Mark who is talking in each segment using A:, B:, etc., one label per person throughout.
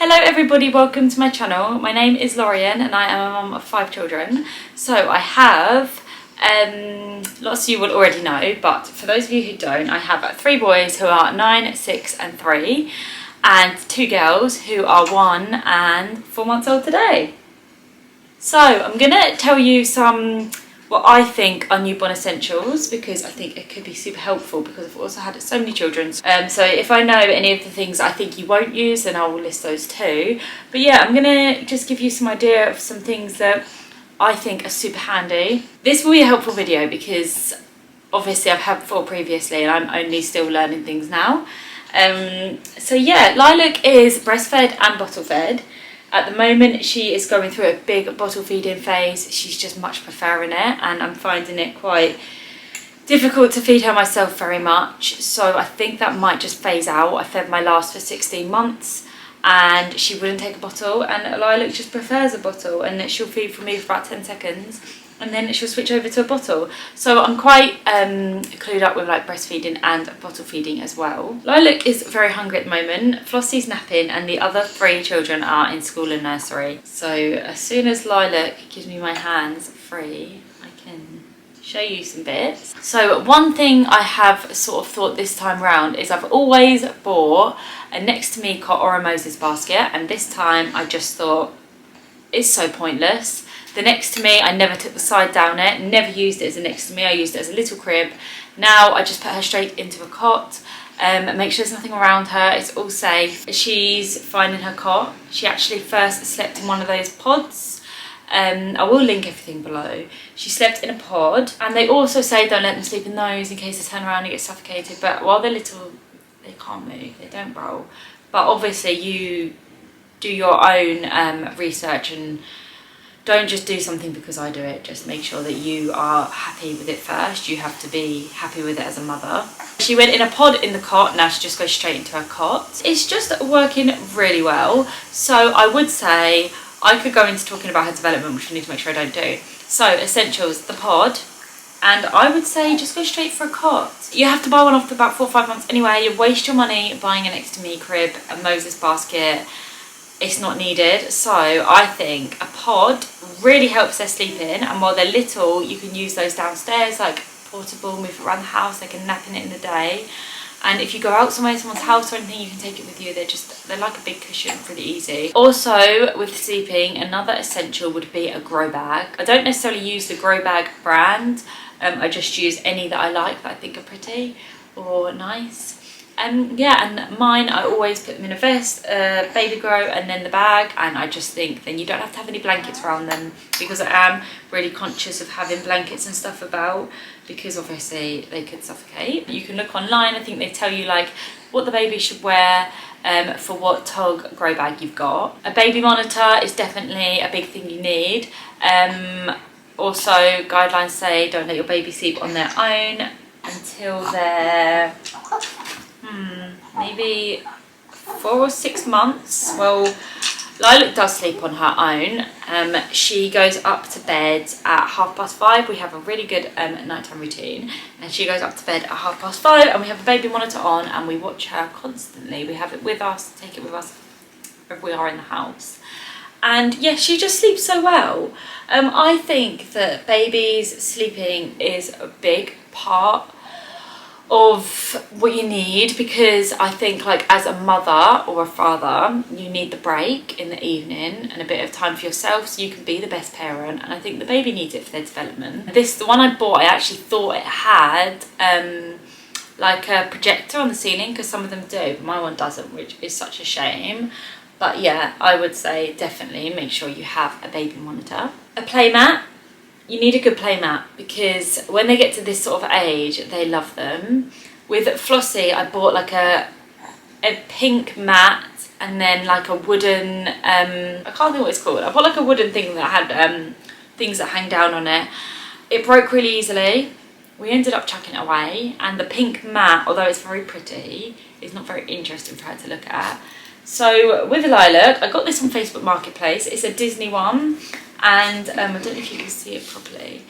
A: Hello everybody, welcome to my channel. My name is Lorian and I am a mum of 5 children. So I have, lots of you will already know, but for those of you who don't, I have 3 boys who are 9, 6 and 3 and 2 girls who are 1 and 4 months old today. So I'm going to tell you some what I think are newborn essentials because I think it could be super helpful because I've also had so many children. So if I know any of the things I think you won't use, then I will list those too. But yeah, I'm going to just give you some idea of some things that I think are super handy. This will be a helpful video because obviously I've had 4 previously and I'm only still learning things now. So yeah, Lilac is breastfed and bottle fed. At the moment she is going through a big bottle feeding phase. She's just much preferring it and I'm finding it quite difficult to feed her myself very much. So I think that might just phase out. I fed my last for 16 months and she wouldn't take a bottle, and Lilac just prefers a bottle and she'll feed for me for about 10 seconds and then she'll switch over to a bottle. So I'm quite clued up with like breastfeeding and bottle feeding as well. Lilac is very hungry at the moment. Flossie's napping and the other 3 children are in school and nursery. So as soon as Lilac gives me my hands free, I can show you some bits. So one thing I have sort of thought this time round is I've always bought a next to me cot or a Moses basket, and this time I just thought it's so pointless. The next to me, I never took the side down it, never used it as a next to me, I used it as a little crib. Now I just put her straight into a cot, make sure there's nothing around her, it's all safe. She's fine in her cot. She actually first slept in one of those pods. I will link everything below. She slept in a pod, and they also say don't let them sleep in those in case they turn around and get suffocated, but while they're little, they can't move, they don't roll. But obviously you do your own research and don't just do something because I do it. Just make sure that you are happy with it first. You have to be happy with it as a mother. She went in a pod in the cot, now she just goes straight into her cot. It's just working really well. So I would say I could go into talking about her development, which I need to make sure I don't do. So essentials, the pod, and I would say just go straight for a cot. You have to buy one after about 4 or 5 months anyway. You waste your money buying a next to me crib, a Moses basket. It's not needed. So I think a pod really helps their sleeping, and while they're little you can use those downstairs like portable, move it around the house, they can nap in it in the day, and if you go out somewhere, someone's house or anything, you can take it with you. They're like a big cushion, pretty easy. Also with sleeping, another essential would be a grow bag. I don't necessarily use the grow bag brand, I just use any that I like that I think are pretty or nice. Yeah, and mine, I always put them in a vest, baby grow, and then the bag, and I just think then you don't have to have any blankets around them, because I am really conscious of having blankets and stuff about, because obviously they could suffocate. You can look online, I think they tell you like what the baby should wear for what tog grow bag you've got. A baby monitor is definitely a big thing you need. Also guidelines say don't let your baby sleep on their own until they're maybe 4 or 6 months. Well, Lilac does sleep on her own. She goes up to bed at 5:30. We have a really good nighttime routine, and she goes up to bed at 5:30, and we have a baby monitor on and we watch her constantly. We have it with us, take it with us if we are in the house, and yeah, she just sleeps so well. I think that babies sleeping is a big part of what you need, because I think like as a mother or a father you need the break in the evening and a bit of time for yourself so you can be the best parent, and I think the baby needs it for their development. The one I bought, I actually thought it had like a projector on the ceiling, because some of them do, but my one doesn't, which is such a shame. But yeah, I would say definitely make sure you have a baby monitor. A play mat. You need a good play mat, because when they get to this sort of age, they love them. With Flossie, I bought like a pink mat and then like a wooden, I can't think what it's called. I bought like a wooden thing that had things that hang down on it. It broke really easily. We ended up chucking it away, and the pink mat, although it's very pretty, is not very interesting for her to look at. So with Lilac, I got this on Facebook Marketplace. It's a Disney one. And I don't know if you can see it properly.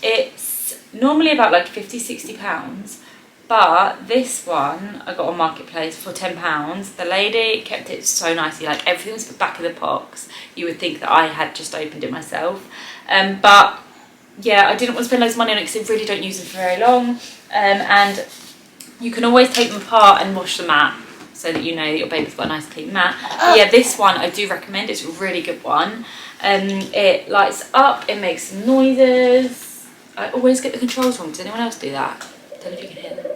A: It's normally about like £50–60, But this one I got on Marketplace for £10. The lady kept it so nicely, like everything was at the back of the box. You would think that I had just opened it myself. But yeah, I didn't want to spend loads of money on it because they really don't use them for very long. And you can always take them apart and wash the mat so that you know that your baby's got a nice clean mat. But yeah, this one I do recommend. It's a really good one. It lights up, it makes some noises. I always get the controls wrong. Does anyone else do that? I don't know if you can hear them.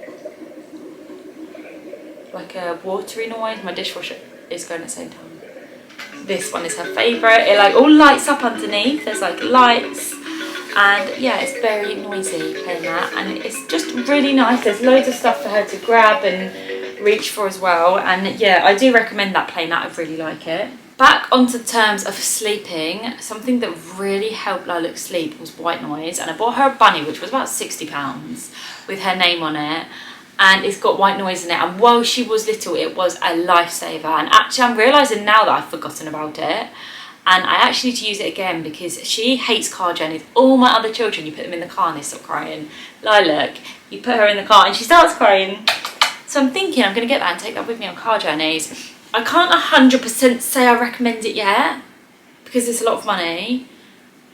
A: Like a watery noise. My dishwasher is going at the same time. This one is her favourite. It like all lights up underneath. There's like lights. And yeah, it's very noisy playing that. And it's just really nice. There's loads of stuff for her to grab and reach for as well. And yeah, I do recommend that playing that. I really like it. Back onto terms of sleeping, something that really helped Lilac sleep was white noise. And I bought her a bunny, which was about £60, with her name on it. And it's got white noise in it. And while she was little, it was a lifesaver. And actually, I'm realising now that I've forgotten about it. And I actually need to use it again because she hates car journeys. All my other children, you put them in the car and they stop crying. Lilac, you put her in the car and she starts crying. So I'm thinking I'm going to get that and take that with me on car journeys. I can't 100% say I recommend it yet because it's a lot of money.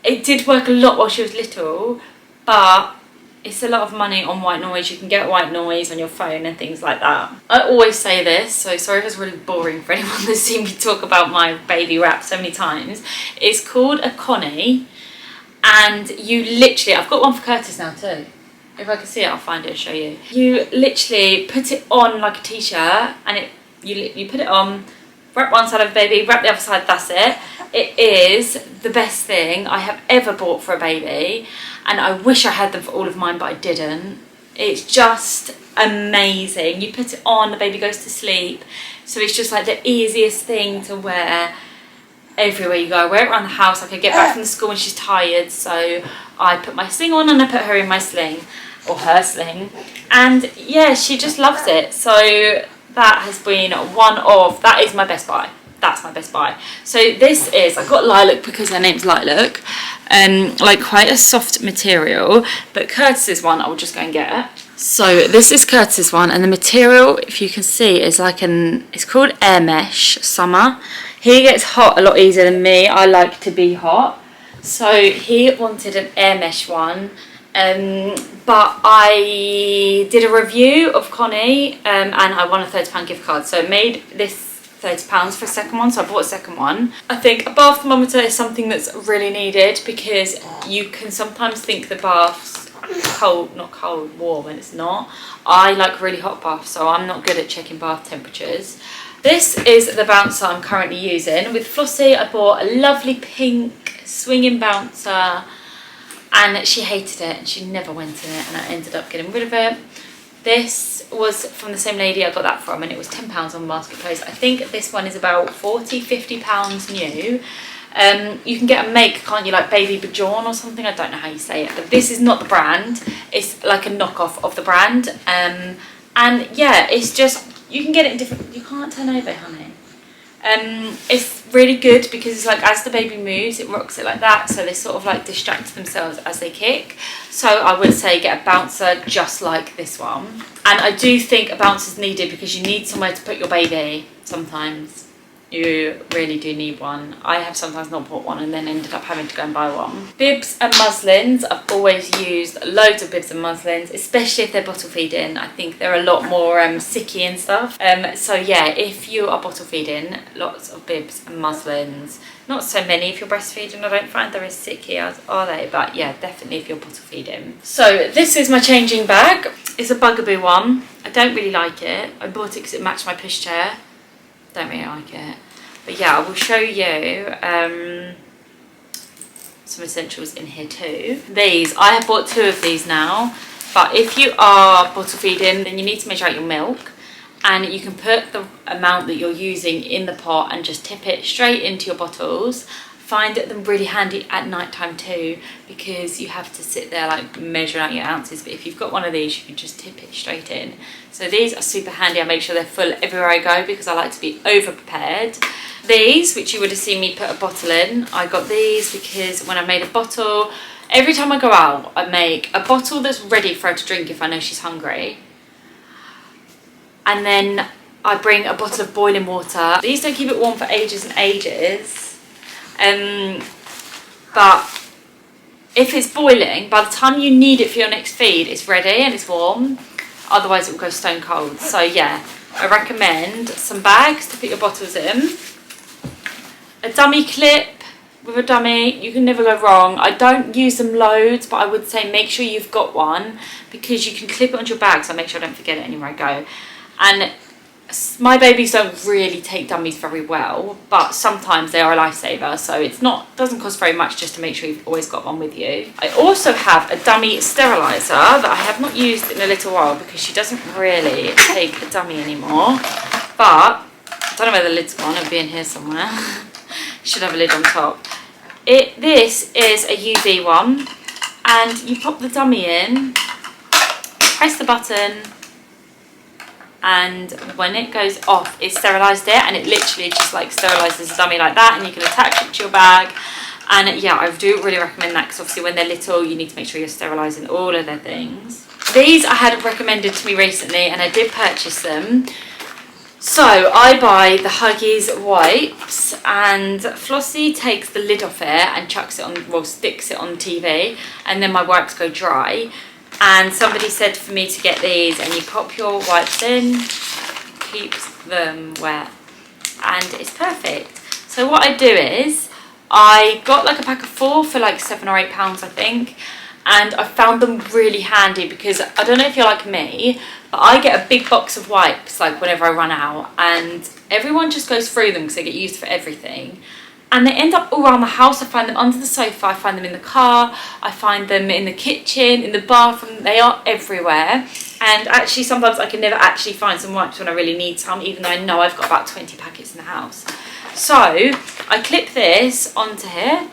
A: It did work a lot while she was little, but it's a lot of money on white noise. You can get white noise on your phone and things like that. I always say this, so sorry if it's really boring for anyone that's seen me talk about my baby wrap so many times. It's called a Connie, and you literally, I've got one for Curtis now too. If I can see it, I'll find it and show you. You literally put it on like a t-shirt, and you put it on, wrap one side of the baby, wrap the other side, that's it. It is the best thing I have ever bought for a baby, and I wish I had them for all of mine, but I didn't. It's just amazing. You put it on, the baby goes to sleep, so it's just like the easiest thing to wear everywhere you go. I wear it around the house. Like I get back from the school when she's tired, so I put my sling on and I put her in my sling, or her sling, and yeah, she just loves it. So that has been that is my best buy. That's my best buy. So this is, I got Lilac because her name's Lilac, like quite a soft material, but Curtis's one I will just go and get. So this is Curtis's one, and the material, if you can see, is like it's called Air Mesh Summer. He gets hot a lot easier than me. I like to be hot. So he wanted an Air Mesh one. But I did a review of Connie and I won a £30 gift card, so I made this £30 for a second one, so I bought a second one. I think a bath thermometer is something that's really needed because you can sometimes think the bath's cold, not cold, warm, and it's not. I like really hot baths, so I'm not good at checking bath temperatures. This is the bouncer I'm currently using. With Flossie, I bought a lovely pink swinging bouncer, and she hated it and she never went in it, and I ended up getting rid of it. This was from the same lady I got that from, and it was £10 on Marketplace. I think this one is about £40–50 new. You can get a make, can't you, like Baby Bajorn or something? I don't know how you say it, but this is not the brand. It's like a knockoff of the brand. And yeah, it's just, you can get it in different, you can't turn over, honey. It's really good because it's like as the baby moves, it rocks it like that, so they sort of like distract themselves as they kick. So I would say get a bouncer just like this one. And I do think a bouncer is needed because you need somewhere to put your baby sometimes. You really do need one. I have sometimes not bought one and then ended up having to go and buy one. Bibs and muslins. I've always used loads of bibs and muslins, especially if they're bottle feeding. I think they're a lot more sicky and stuff. So yeah, if you are bottle feeding, lots of bibs and muslins. Not so many if you're breastfeeding. I don't find they're as sicky as are they, but yeah, definitely if you're bottle feeding. So this is my changing bag. It's a Bugaboo one. I don't really like it. I bought it because it matched my pushchair. Don't really like it, but yeah, I will show you some essentials in here too. These, I have bought 2 of these now, but if you are bottle feeding, then you need to measure out your milk, and you can put the amount that you're using in the pot and just tip it straight into your bottles. Find them really handy at night time too, because you have to sit there like measuring out your ounces, but if you've got one of these you can just tip it straight in. So these are super handy. I make sure they're full everywhere I go because I like to be over prepared. These, which you would have seen me put a bottle in, I got these because when I made a bottle, every time I go out I make a bottle that's ready for her to drink if I know she's hungry. and then I bring a bottle of boiling water. These don't keep it warm for ages and ages, but if it's boiling, by the time you need it for your next feed, it's ready and it's warm. Otherwise it will go stone cold. So yeah, I recommend some bags to put your bottles in, a dummy clip. With a dummy, you can never go wrong. I don't use them loads, but I would say make sure you've got one, because you can clip it onto your bag, so make sure I don't forget it anywhere I go. And my babies don't really take dummies very well, but sometimes they are a lifesaver, so doesn't cost very much just to make sure you've always got one with you. I also have a dummy sterilizer that I have not used in a little while because she doesn't really take a dummy anymore, but I don't know where the lid's gone. It'll be in here somewhere. Should have a lid on top. This is a UV one, and you pop the dummy in, press the button, and when it goes off, it sterilised it, and it literally just like sterilises the dummy like that, and you can attach it to your bag. And yeah, I do really recommend that, because obviously when they're little, you need to make sure you're sterilising all of their things. These I had recommended to me recently, and I did purchase them. So I buy the Huggies wipes, and Flossie takes the lid off it and chucks it on, well, sticks it on the TV, and then my wipes go dry. And somebody said for me to get these, and you pop your wipes in, keeps them wet, and it's perfect. So what I do is, I got like a pack of 4 for like £7 or £8 I think, and I found them really handy because I don't know if you're like me, but I get a big box of wipes like whenever I run out, and everyone just goes through them because they get used for everything, and they end up all around the house. I find them under the sofa, I find them in the car, I find them in the kitchen, in the bathroom, they are everywhere. And actually sometimes I can never actually find some wipes when I really need some, even though I know I've got about 20 packets in the house. So I clip this onto here.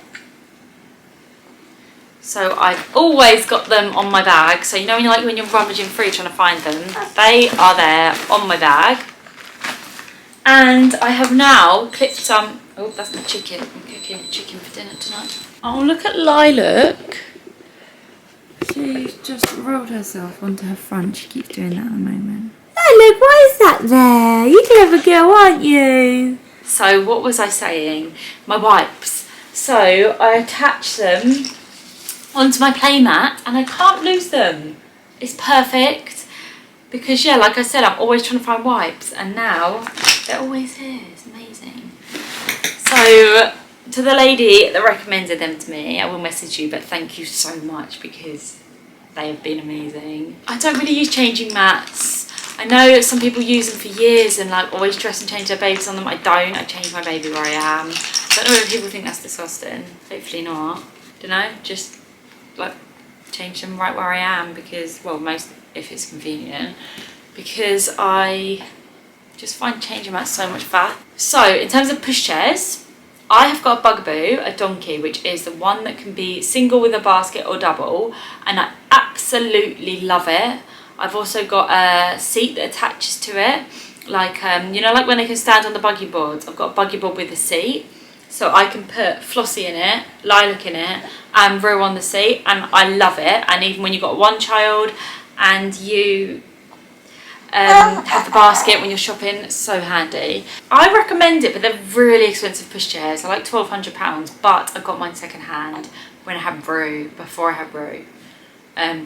A: So I've always got them on my bag. So you know when you're rummaging through trying to find them, they are there on my bag. And I have now clipped some. Oh, that's my chicken. I'm cooking chicken for dinner tonight. Oh, look at Lilac. She's just rolled herself onto her front. She keeps doing that at the moment.
B: Lilac, why is that there? You clever girl, aren't you?
A: So what was I saying? My wipes. So I attach them onto my playmat, and I can't lose them. It's perfect, because yeah, like I said, I'm always trying to find wipes, and now they're always here. It's amazing. So to the lady that recommended them to me, I will message you, but thank you so much, because they have been amazing. I don't really use changing mats. I know some people use them for years and like always dress and change their babies on them. I don't. I change my baby where I am. I don't know if people think that's disgusting. Hopefully not. Don't know, just like change them right where I am, because, well, most if it's convenient, because I just find changing mats so much fun. So in terms of pushchairs, I have got a bugaboo, a donkey, which is the one that can be single with a basket or double, and I absolutely love it. I've also got a seat that attaches to it, like you know, like when they can stand on the buggy boards. I've got a buggy board with a seat, so I can put Flossie in it, Lilac in it, and Rue on the seat, and I love it. And even when you've got one child and you have the basket when you're shopping, it's so handy. I recommend it, but they're really expensive pushchairs. They're like £1,200, but I got mine second hand when I had Rue, before I had Rue.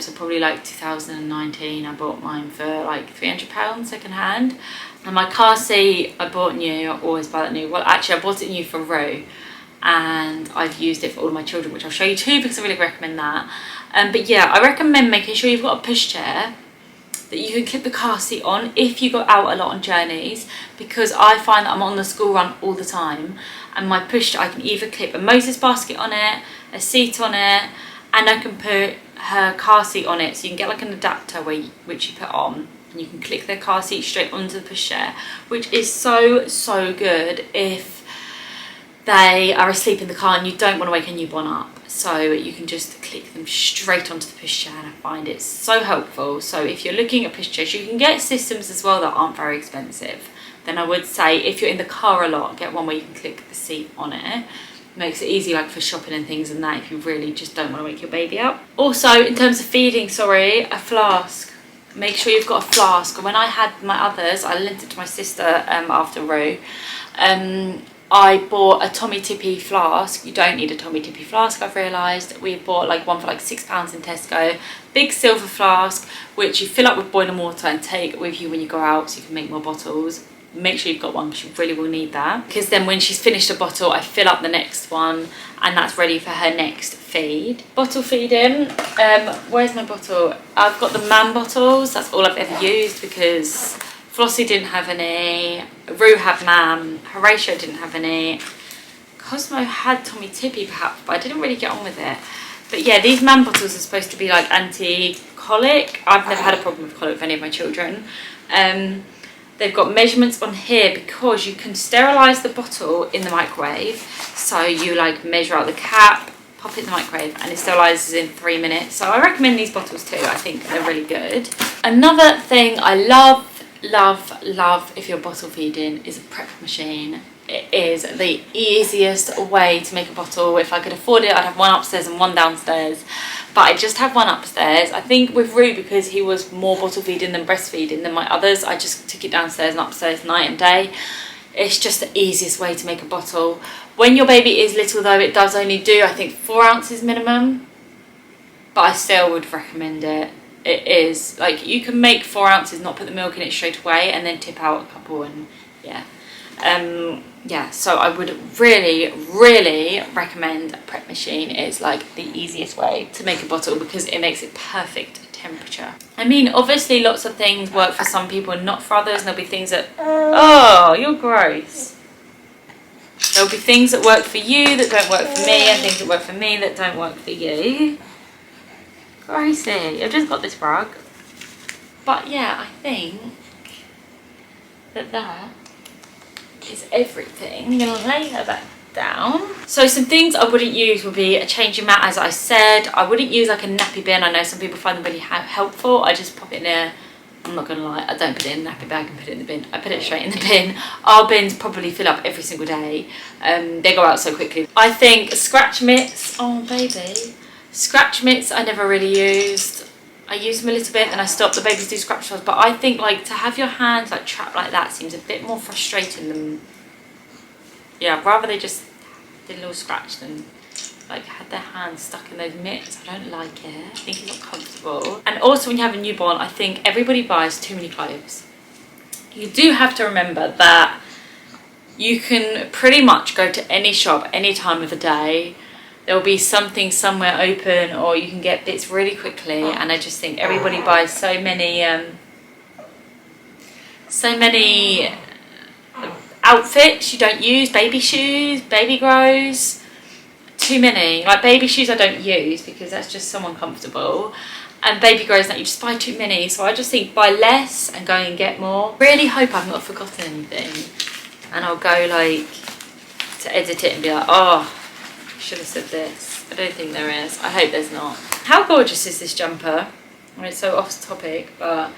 A: So probably like 2019, I bought mine for like £300 second hand. And my car seat I bought new. I always buy that new. Well, actually I bought it new for Rue, and I've used it for all of my children, which I'll show you too, because I really recommend that. But yeah, I recommend making sure you've got a pushchair that you can clip the car seat on if you go out a lot on journeys, because I find that I'm on the school run all the time, and my pushchair, I can either clip a Moses basket on it, a seat on it, and I can put her car seat on it, so you can get like an adapter which you put on, and you can click their car seat straight onto the pushchair, which is so good if they are asleep in the car and you don't want to wake a newborn up. So you can just click them straight onto the pushchair, and I find it so helpful. So if you're looking at pushchairs, you can get systems as well that aren't very expensive. Then I would say if you're in the car a lot, get one where you can click the seat on it. Makes it easy like for shopping and things and that, if you really just don't want to wake your baby up. Also, in terms of feeding, sorry, a flask. make sure you've got a flask. When I had my others, I lent it to my sister after Rue. I bought a Tommy Tippy flask. You don't need a Tommy Tippy flask, I've realised. We bought like one for like £6 in Tesco. Big silver flask, which you fill up with boiling water and take with you when you go out so you can make more bottles. Make sure you've got one because you really will need that. Because then when she's finished a bottle, I fill up the next one and that's ready for her next feed. Bottle feeding. Where's my bottle? I've got the Man bottles. That's all I've ever used because Flossie didn't have any, Rue had Man, Horatio didn't have any, Cosmo had Tommy Tippy perhaps, but I didn't really get on with it. But yeah, these Man bottles are supposed to be like anti-colic. I've never had a problem with colic with any of my children. They've got measurements on here because you can sterilise the bottle in the microwave. So you like measure out the cap, pop it in the microwave and it sterilises in 3 minutes. So I recommend these bottles too. I think they're really good. Another thing I love if you're bottle feeding is a prep machine. It is the easiest way to make a bottle. If I could afford it, I'd have one upstairs and one downstairs, but I just have one upstairs. I think with Rue, because he was more bottle feeding than breastfeeding than my others, I just took it downstairs and upstairs night and day. It's just the easiest way to make a bottle. When your baby is little though, it does only do I think 4 ounces minimum, but I still would recommend it. It is like you can make 4 ounces, not put the milk in it straight away and then tip out a couple and yeah. Yeah, so I would really recommend a prep machine. It's like the easiest way to make a bottle because it makes it perfect temperature. I mean, obviously lots of things work for some people and not for others, and there'll be things that, oh, you're gross. There'll be things that work for you that don't work for me and things that work for me that don't work for you. Crazy. I've just got this rug. But yeah, I think that is everything. I'm going to lay her back down. So some things I wouldn't use would be a changing mat, as I said. I wouldn't use like a nappy bin. I know some people find them really helpful. I just pop it in there. I'm not going to lie, I don't put it in a nappy bag and put it in the bin. I put it straight in the bin. Our bins probably fill up every single day. They go out so quickly. I think scratch mitts, oh baby. Scratch mitts I never really used. I use them a little bit and I stopped. The babies do scratch ones, but I think like to have your hands like trapped like that seems a bit more frustrating than, yeah, rather they just did a little scratch than like had their hands stuck in those mitts. I don't like it. I think it's not comfortable. And also when you have a newborn, I think everybody buys too many clothes. You do have to remember that you can pretty much go to any shop any time of the day. There'll be something somewhere open or you can get bits really quickly, and I just think everybody buys so many outfits you don't use. Baby shoes, baby grows, too many. Like baby shoes I don't use because that's just so uncomfortable, and baby grows that you just buy too many. So I just think buy less and go and get more. Really hope I've not forgotten anything and I'll go like to edit it and be like, oh, should have said this. I don't think there is. I hope there's not. How gorgeous is this jumper? I mean, it's so off topic, but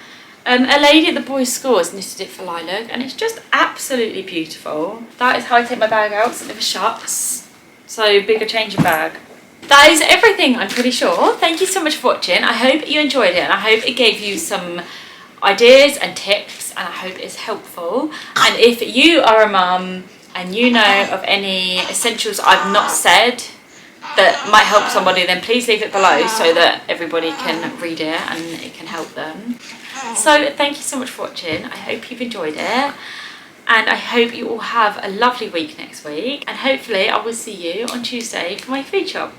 A: a lady at the boys' school has knitted it for Lilac and it's just absolutely beautiful. That is how I take my bag out so it never shuts. So bigger change of bag. That is everything, I'm pretty sure. Thank you so much for watching. I hope you enjoyed it and I hope it gave you some ideas and tips and I hope it's helpful. And if you are a mum and you know of any essentials I've not said that might help somebody, then please leave it below so that everybody can read it and it can help them. So thank you so much for watching. I hope you've enjoyed it and I hope you all have a lovely week next week, and hopefully I will see you on Tuesday for my food shop.